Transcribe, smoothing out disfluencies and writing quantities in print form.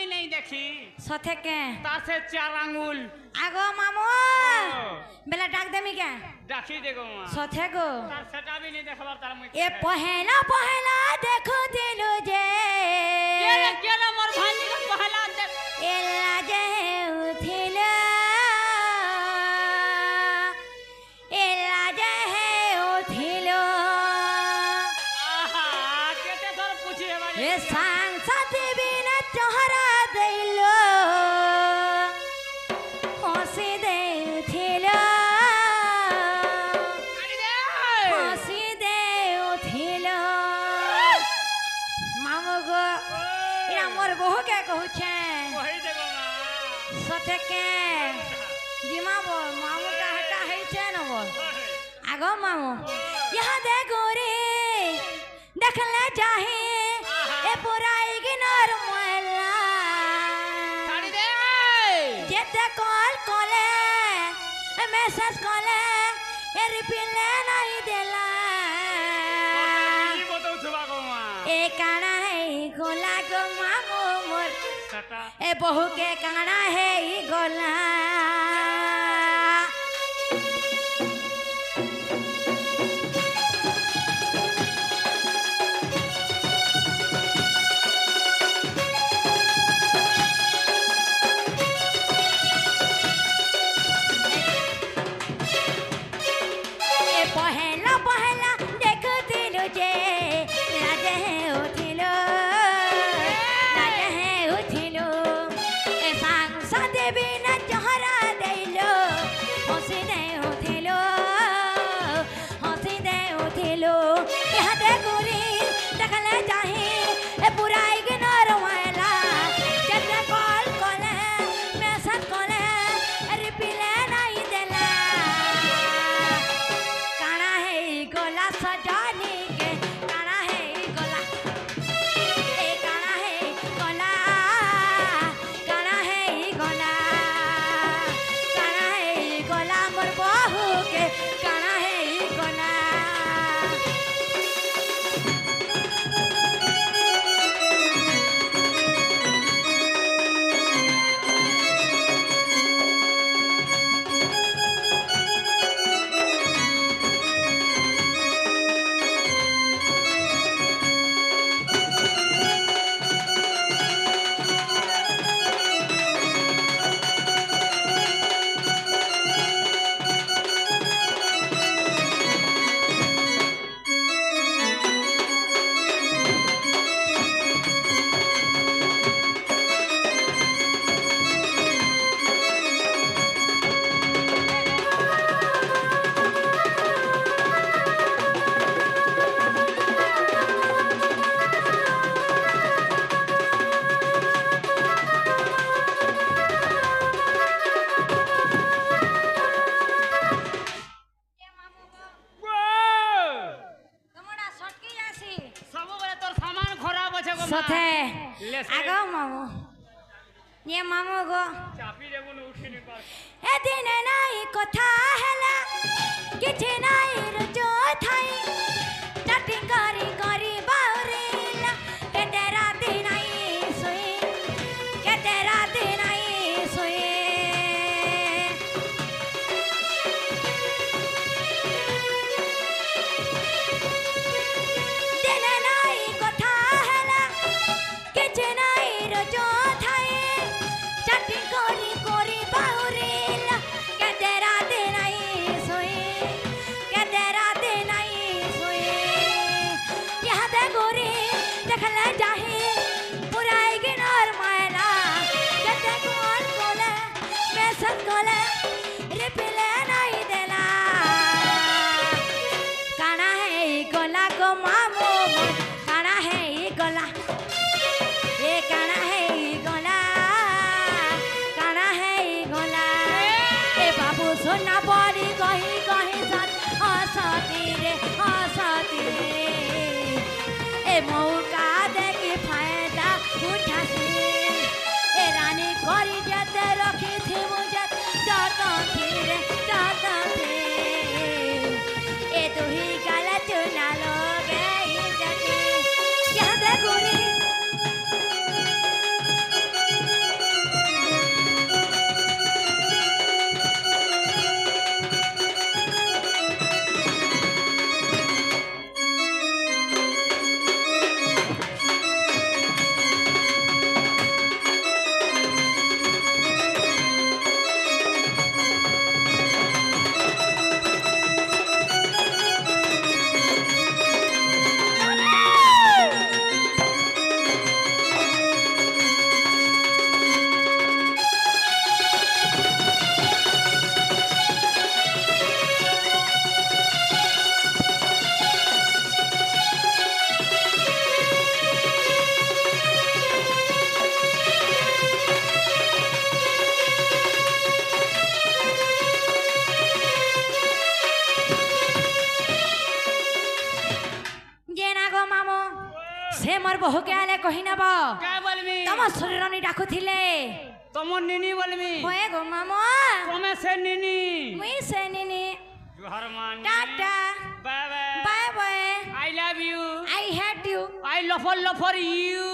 नहीं देखी सथे के तार से 4 आंगुल आगो मामू बेला डाक देमी के डाकी देखो मां सथे गो तार सेटा भी नहीं देखबर तार मुई ए पहला पहला देखो दिलु जे केला मोर भांजी को पहला देख एला जे उथिला एला जे उथिलो आहा केते तोर पूछी है बारी ए सांसद बिना चेहरा दैलो हंसी दे उथिलो हंसी दे उथिलो मामू गो इना मोर बहु के कहू छे वही देखो मां सथे के जिमा बोल मामू का हटा है छे न बोल आगो मामू यहाँ दे गोरी देखले जाही ए पुराई गिनर मोला साड़ी दे जेते कॉल कोले ए मैसेज कोले ए रिप्लाई नहीं देला ई बताऊ छुबा को मां ए काना है गोला गो मामू मोर सटा ए बहू के काना है ई गोला ए पहला पहला देख दिलु जे लाजे उठिलो लाजे उठिलो ए सांसद बिना चेहरा दैलो हंसी दे उठिलो हंसी दे उठिलो यहाँ दे गोरी देखले जाही ए पुराई गिनर वाला जब कॉल कोले मैसेज कोले रिप्लाई नहीं देला काना है ई गोला सजानी के काना है ई गोला ए काना है ई गोला काना है ई गोला काना है ई गोला मोर बहू के काना है ई गोला तमोडा सटकी जासी सब बरे तोर सामान खराब আছে গো মা सथे लेसे। आगो मामू ये मामू गो चापी देबो न उठिनी पार ए दिन नाई कथा हैला किछि नाई रुजो थाई चटिंग करी करी बाउरीला के तेरा दिन आई सोई के तेरा दिन आई सोई दिन नाई कथा हैला किछि नाई रुजो थाई चटिंग करी करी बाउरीला के तेरा दिन आई सोई के तेरा दिन आई सोई यहाँ दे गोरी देखले जाही पुराई गिनर मायला जते कॉल कोले मैसेज कोले रिप्लाई नहीं देला काना है ई गोला गो मामू मोर काना है ई गोला ए काना है ई गोला काना है ई गोला ए बाबू सोना बड़ी कही कही साथ हंसती रे ए मौका देखी फायदा उठासी ए रानी करी जते रखी थी मुझे जाता थी रे जाता थी ए तू ही गाला चुना लोगे ई जटी यहाँ दे गोरी बहु के आले कहि नब क्या बोलबी तम शरीरनी डाकुथिले तुम निनी बोलबी होए गो मामा तुम्हें से निनी मुई से निनी जोहर मान tata bye bye bye bye I love you I hate you I लफर लफर यू